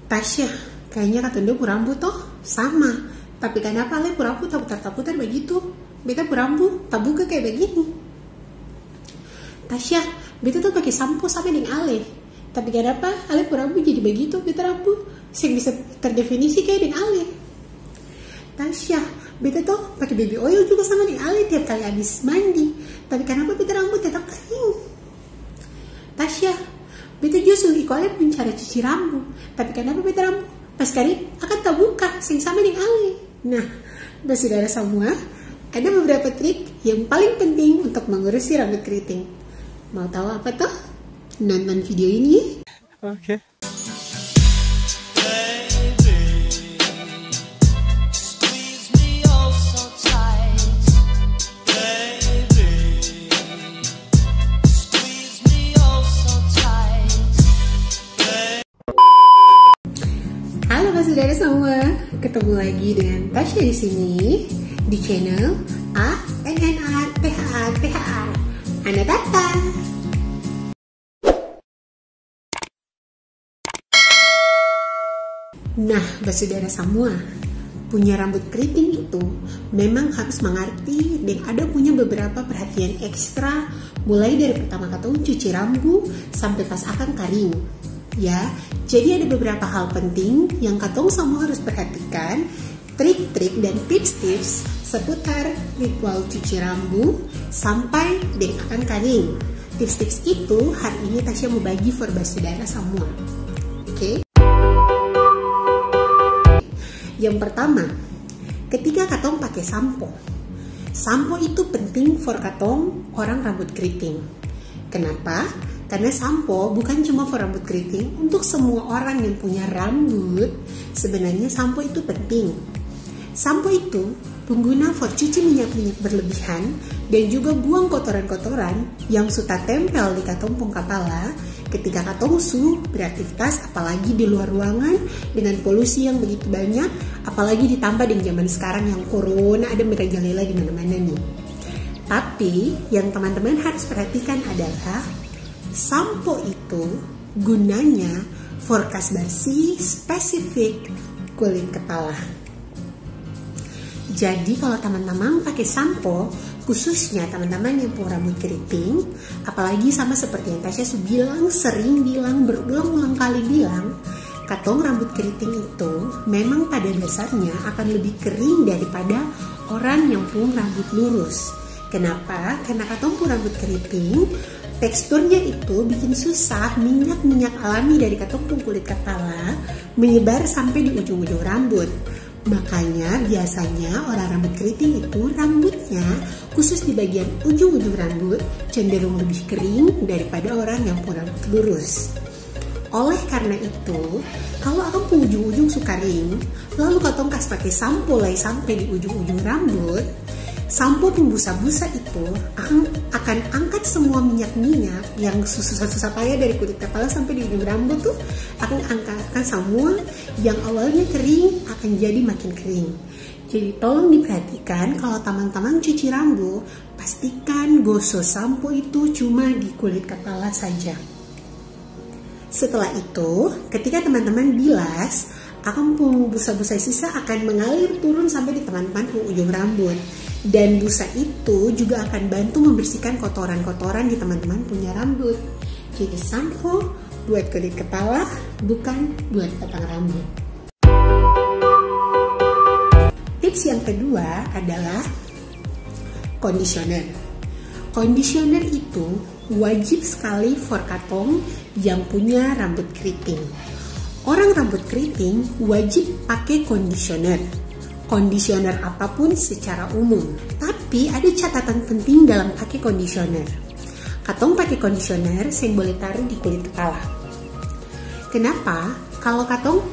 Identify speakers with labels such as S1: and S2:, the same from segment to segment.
S1: Tasya, kayaknya katanya rambut toh sama. Tapi kenapa ale rambut tak putar-putar begitu? Beta rambut tak buka kayak begini. Tasya, beta tuh pakai sampo sampai dengan ale. Tapi kenapa ale rambut jadi begitu? Beta rambut sih bisa terdefinisi kayak dengan ale. Tasya, beta tuh pakai baby oil juga sama dengan ale tiap kali habis mandi. Tapi kenapa beta rambut tetap kering? Tasya, beta justru ikut ale pun cara cuci rambut. Tapi kenapa beta rambut pas kali akan tak buka sing sama dengan ale? Nah, saudara semua, ada beberapa trik yang paling penting untuk mengurusi rambut keriting. Mau tahu apa tuh? Nonton video ini.
S2: Oke.
S1: Halo saudara semua, ketemu lagi dengan Tasya di sini di channel ANNATHA. Ana Tata. Nah, saudara semua, punya rambut keriting itu memang harus mengerti dan ada punya beberapa perhatian ekstra, mulai dari pertama katong cuci rambut sampai pas akan kering. Ya, jadi ada beberapa hal penting yang katong semua harus perhatikan, trik-trik dan tips-tips seputar ritual cuci rambut sampai dengan akan kering. Tips-tips itu hari ini Tasya mau bagi for saudara semua. Oke? Yang pertama, ketika katong pakai sampo. Sampo itu penting for katong orang rambut keriting. Kenapa? Karena sampo bukan cuma for rambut keriting, untuk semua orang yang punya rambut, sebenarnya sampo itu penting. Sampo itu pengguna for cuci minyak-minyak berlebihan dan juga buang kotoran-kotoran yang suka tempel di katong pung kepala ketika katong beraktivitas, apalagi di luar ruangan dengan polusi yang begitu banyak, apalagi ditambah dengan zaman sekarang yang corona ada merajalela di mana-mana nih. Tapi yang teman-teman harus perhatikan adalah sampo itu gunanya for kas bersih spesifik kulit kepala. Jadi kalau teman-teman pakai sampo, khususnya teman-teman yang punya rambut keriting, apalagi sama seperti yang Tasya sering bilang, berulang-ulang kali bilang, katong rambut keriting itu memang pada dasarnya akan lebih kering daripada orang yang punya rambut lurus. Kenapa? Karena katong punya rambut keriting, teksturnya itu bikin susah minyak-minyak alami dari katong pung kulit kepala menyebar sampai di ujung-ujung rambut. Makanya biasanya orang rambut keriting itu rambutnya khusus di bagian ujung-ujung rambut cenderung lebih kering daripada orang yang punya rambut lurus. Oleh karena itu, kalau akang pung ujung-ujung suka kering, lalu katong kas pakai sampo lay sampai di ujung-ujung rambut, sampo pembusa-busa itu akan angkat semua minyak-minyak yang susah-susah payah dari kulit kepala sampai di ujung rambut tuh, akan angkatkan semua yang awalnya kering akan jadi makin kering. Jadi tolong diperhatikan kalau teman-teman cuci rambut, pastikan gosok sampo itu cuma di kulit kepala saja. Setelah itu, ketika teman-teman bilas, akan pun busa-busa sisa akan mengalir turun sampai di teman-teman ujung rambut. Dan busa itu juga akan bantu membersihkan kotoran-kotoran di teman-teman punya rambut. Jadi sampo buat kulit kepala, bukan buat batang rambut. Tips yang kedua adalah conditioner. Conditioner itu wajib sekali for katong yang punya rambut keriting. Orang rambut keriting wajib pakai conditioner. Conditioner apapun secara umum. Tapi ada catatan penting dalam pakai conditioner. Katong pakai conditioner yang boleh taruh di kulit kepala. Kenapa? Kalau katong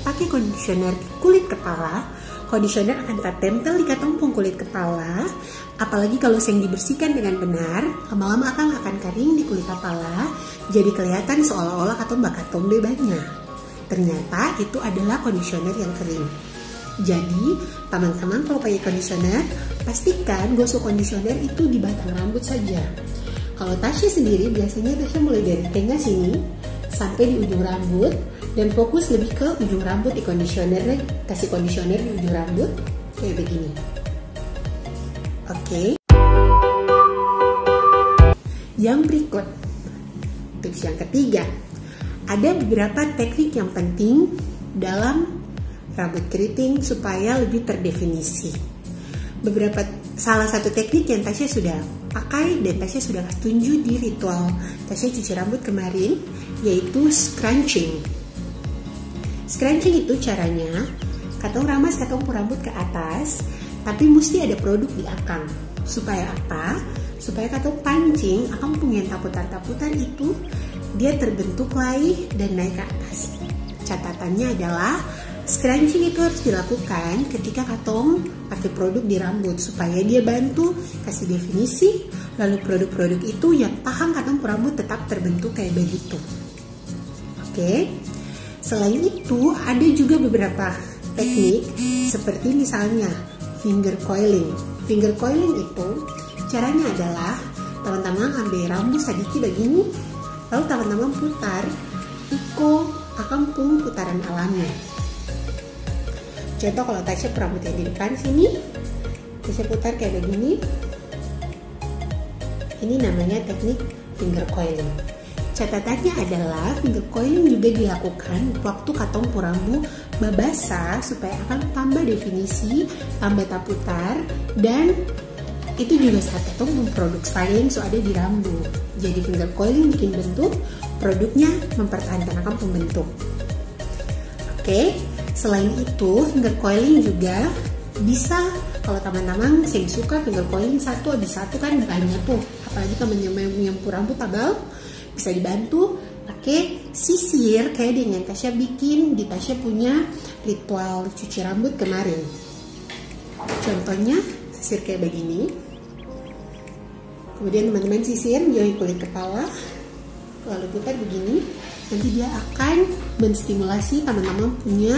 S1: pakai conditioner di kulit kepala, conditioner akan tertempel di katong pung kulit kepala. Apalagi kalau yang dibersihkan dengan benar, lama-lama akan kering di kulit kepala. Jadi kelihatan seolah-olah katong bakal tombe banyak. Ternyata itu adalah conditioner yang kering. Jadi, teman-teman kalau pakai conditioner, pastikan gosok conditioner itu di batang rambut saja. Kalau Tasya sendiri, biasanya Tasya mulai dari tengah sini, sampai di ujung rambut dan fokus lebih ke ujung rambut di conditioner, kasih conditioner di ujung rambut kayak begini. Oke. Yang berikut, tips yang ketiga, ada beberapa teknik yang penting dalam rambut keriting supaya lebih terdefinisi. Salah satu teknik yang Tasya sudah pakai dan Tasya sudah tunjuk di ritual Tasya cuci rambut kemarin, yaitu scrunching. Scrunching itu caranya katong ramas katong rambut ke atas, tapi mesti ada produk di akang. Supaya apa? Supaya katong pancing akang punya taputan-taputan itu dia terbentuk lagi dan naik ke atas. Catatannya adalah scrunching itu harus dilakukan ketika katong pakai produk di rambut supaya dia bantu kasih definisi, lalu produk-produk itu yang tahan katong rambut tetap terbentuk kayak begitu. Oke. Selain itu ada juga beberapa teknik seperti misalnya finger coiling. Finger coiling itu caranya adalah teman-teman ambil rambut sedikit begini, lalu teman-teman putar akan putaran alami. Contoh kalau Tasya rambut yang di depan sini, Tasya putar kayak begini. Ini namanya teknik finger coiling. Catatannya adalah finger coiling juga dilakukan waktu katong rambut babasa supaya akan tambah definisi, tambah taputar, dan itu juga saat katong memproduksi styling so ada di rambut. Jadi finger coiling bikin bentuk, produknya mempertahankan akan pembentuk. Oke. Selain itu, finger coiling juga bisa, kalau teman-teman yang suka finger coiling satu habis satu kan banyak tuh, apalagi teman yang menyampur rambut tebal, bisa dibantu pakai sisir kayak dengan Tasya bikin di Tasya punya ritual cuci rambut kemarin. Contohnya sisir kayak begini, kemudian teman-teman sisir jauhi kulit kepala, lalu putar begini. Nanti dia akan menstimulasi teman-teman punya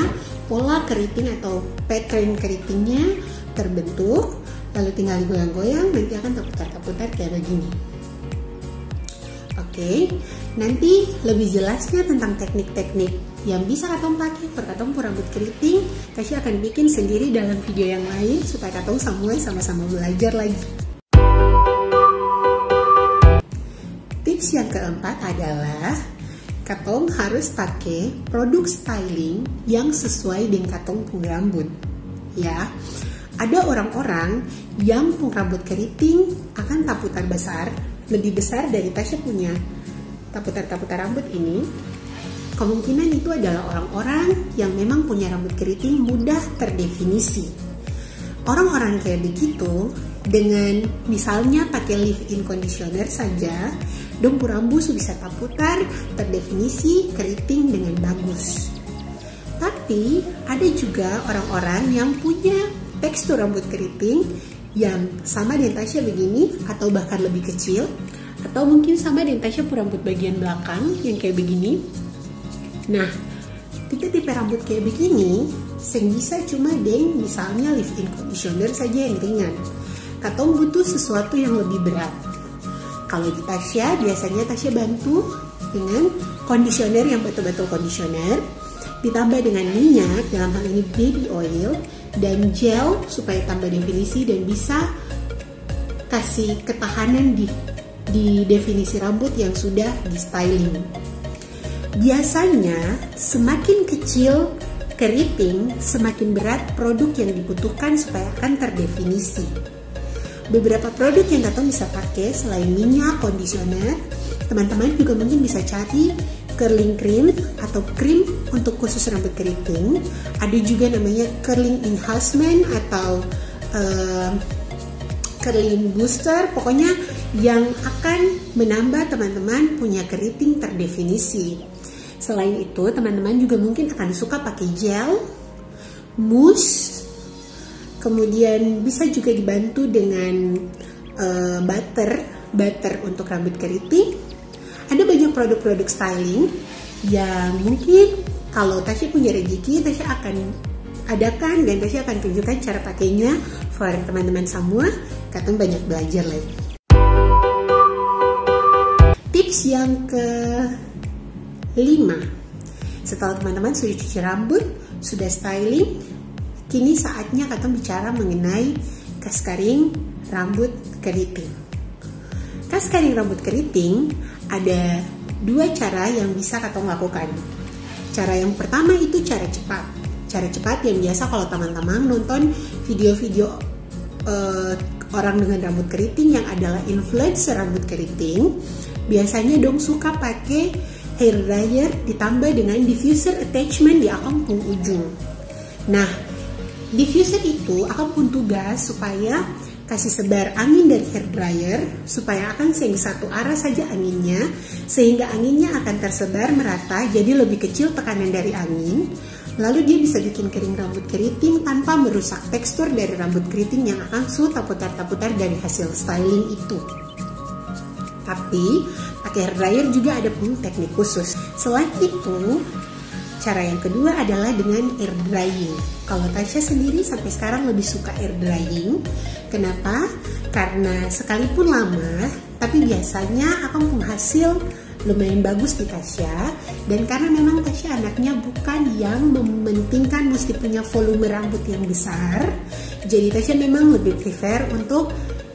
S1: pola keriting atau pattern keritingnya terbentuk, lalu tinggal digoyang-goyang, nanti akan terputar-terputar kayak begini. Oke, nanti lebih jelasnya tentang teknik-teknik yang bisa katong pakai per katong rambut keriting, Tasya akan bikin sendiri dalam video yang lain supaya katong semua sama-sama belajar lagi. Tips yang keempat adalah katong harus pakai produk styling yang sesuai dengan katong pung rambut. Ya, ada orang-orang yang pung rambut keriting akan taputar besar, lebih besar dari Tasya punya taputar-taputar rambut ini. Kemungkinan itu adalah orang-orang yang memang punya rambut keriting mudah terdefinisi. Orang-orang kayak begitu dengan misalnya pakai leave-in conditioner saja, dong rambut bisa taputar, terdefinisi, keriting dengan bagus. Tapi ada juga orang-orang yang punya tekstur rambut keriting yang sama dengan Tasya begini atau bahkan lebih kecil, atau mungkin sama dengan Tasya rambut bagian belakang yang kayak begini. Nah, tipe-tipe rambut kayak begini sing bisa cuma dengan misalnya leave-in conditioner saja yang ringan. Katong butuh sesuatu yang lebih berat. Kalau di Tasya, biasanya Tasya bantu dengan conditioner yang betul-betul conditioner, ditambah dengan minyak, dalam hal ini baby oil, dan gel supaya tambah definisi dan bisa kasih ketahanan di definisi rambut yang sudah di styling. Biasanya semakin kecil keriting, semakin berat produk yang dibutuhkan supaya akan terdefinisi. Beberapa produk yang katong bisa pakai selain minyak, conditioner, teman-teman juga mungkin bisa cari curling cream atau krim untuk khusus rambut keriting. Ada juga namanya curling enhancement atau curling booster, pokoknya yang akan menambah teman-teman punya keriting terdefinisi. Selain itu, teman-teman juga mungkin akan suka pakai gel, mousse, kemudian bisa juga dibantu dengan butter untuk rambut keriting. Ada banyak produk-produk styling yang mungkin kalau Tasya punya rezeki, Tasya akan adakan dan Tasya akan tunjukkan cara pakainya for teman-teman semua. Katong banyak belajar lagi. Tips yang ke-5 Setelah teman-teman sudah cuci rambut, sudah styling, kini saatnya katong bicara mengenai kaskaring rambut keriting. Kaskaring rambut keriting ada 2 cara yang bisa katong lakukan. Cara yang pertama itu cara cepat. Cara cepat yang biasa kalau teman-teman nonton video-video orang dengan rambut keriting yang adalah influencer rambut keriting, biasanya dong suka pakai hair dryer ditambah dengan diffuser attachment di akang pung ujung. Nah, diffuser itu akan pun tugas supaya kasih sebar angin dari hair dryer supaya akan satu arah saja anginnya, sehingga anginnya akan tersebar merata jadi lebih kecil tekanan dari angin. Lalu dia bisa bikin kering rambut keriting tanpa merusak tekstur dari rambut keriting yang akan taputar-taputar dari hasil styling itu. Tapi pakai hair dryer juga ada pun teknik khusus. Selain itu, cara yang kedua adalah dengan air drying. Kalau Tasya sendiri sampai sekarang lebih suka air drying. Kenapa? Karena sekalipun lama, tapi biasanya akan menghasil lumayan bagus di Tasya. Dan karena memang Tasya anaknya bukan yang mementingkan mesti punya volume rambut yang besar, jadi Tasya memang lebih prefer untuk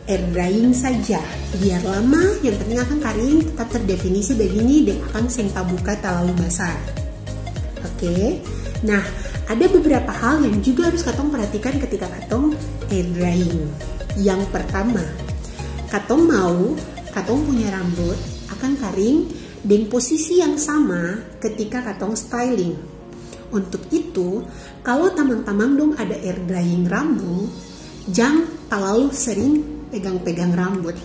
S1: air drying saja. Biar lama, yang penting akan kering tetap terdefinisi begini dan akan seng tabuka terlalu basah. Oke. Nah, ada beberapa hal yang juga harus katong perhatikan ketika katong air drying. Yang pertama, katong punya rambut akan kering dengan posisi yang sama ketika katong styling. Untuk itu, kalau tamang-tamang dong ada air drying rambut, jangan terlalu sering pegang-pegang rambut.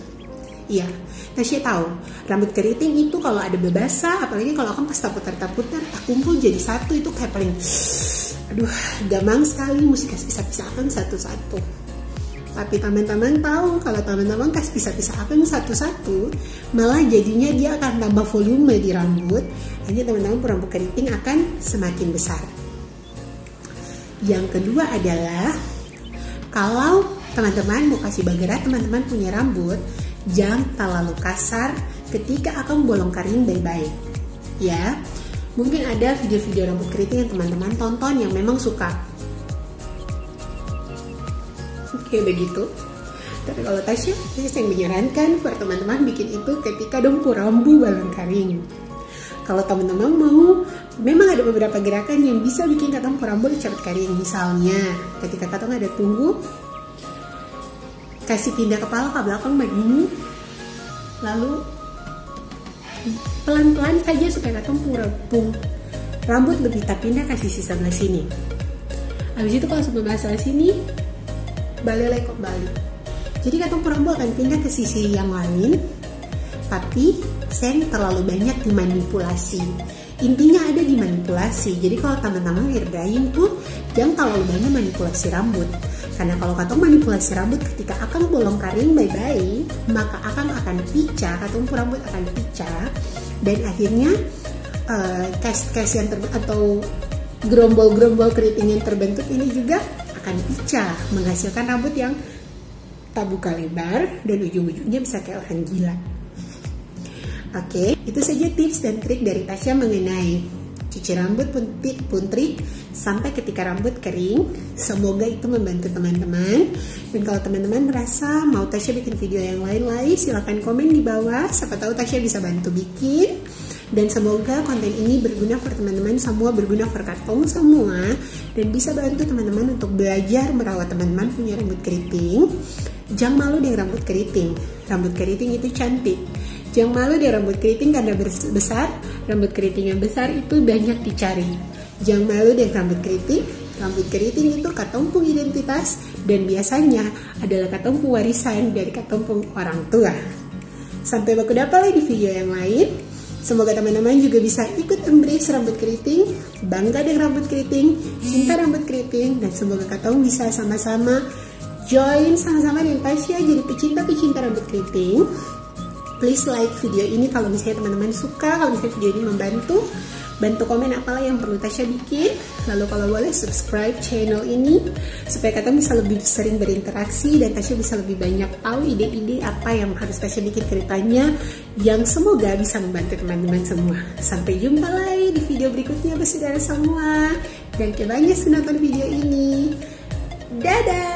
S1: Iya, Tasya tahu rambut keriting itu kalau ada bebasa, apalagi kalau akan pas taputar-taputar, kumpul jadi satu, itu kayak paling gamang sekali, mesti kasih pisah-pisahkan satu-satu. Tapi teman-teman tahu kalau teman-teman kasih pisah-pisahkan satu-satu, malah jadinya dia akan tambah volume di rambut, hanya teman-teman rambut keriting akan semakin besar. Yang kedua adalah kalau teman-teman mau kasih bagera, teman-teman punya rambut, jangan terlalu kasar ketika akan bolong kering baik-baik. Ya, mungkin ada video-video rambut keriting yang teman-teman tonton yang memang suka kayak begitu. Tapi kalau Tasya yang menyarankan buat teman-teman bikin itu ketika dong rambu bolong kering. Kalau teman-teman mau, memang ada beberapa gerakan yang bisa bikin katong rambu cepat kering. Misalnya, ketika katong ada tunggu, kasih pindah kepala ke belakang begini, lalu pelan-pelan saja supaya katong pung rambut lebih tak pindah kasih sisi sebelah sini. Habis itu kalau sebelah sini, balik kembali. Jadi katong rambut akan pindah ke sisi yang lain, tapi sen terlalu banyak dimanipulasi. Intinya ada di manipulasi. Jadi kalau teman-teman hair drying tuh jangan terlalu banyak manipulasi rambut. Karena kalau katong manipulasi rambut ketika akan bolong kering baik-baik, maka akan picah, katong rambut akan picah, dan akhirnya cast yang atau gerombol-gerombol keriting yang terbentuk ini juga akan picah, menghasilkan rambut yang tak buka lebar dan ujung-ujungnya bisa kayak orang gila. Oke, itu saja tips dan trik dari Tasya mengenai cuci rambut pun trik sampai ketika rambut kering. Semoga itu membantu teman-teman. Dan kalau teman-teman merasa mau Tasya bikin video yang lain-lain, silahkan komen di bawah. Siapa tahu Tasya bisa bantu bikin. Dan semoga konten ini berguna for teman-teman semua, berguna for katong semua, dan bisa bantu teman-teman untuk belajar merawat teman-teman punya rambut keriting. Jangan malu dengan rambut keriting. Rambut keriting itu cantik. Jangan malu dengan rambut keriting karena besar. Rambut keriting yang besar itu banyak dicari. Jangan malu dengan rambut keriting. Rambut keriting itu katompung identitas dan biasanya adalah katompung warisan dari katompung orang tua. Sampai baku dapat lagi di video yang lain. Semoga teman-teman juga bisa ikut embrace rambut keriting, bangga dengan rambut keriting, cinta rambut keriting, dan semoga katong bisa sama-sama join sama-sama dengan Tasya jadi pecinta-pecinta rambut keriting. Please like video ini kalau misalnya teman-teman suka, kalau misalnya video ini membantu. bantu komen apalah yang perlu Tasya bikin. Lalu kalau boleh subscribe channel ini supaya kalian bisa lebih sering berinteraksi dan Tasya bisa lebih banyak tahu ide-ide apa yang harus Tasya bikin ceritanya yang semoga bisa membantu teman-teman semua. Sampai jumpa lagi di video berikutnya saudara semua, dan kebanyakan nonton video ini. Dadah.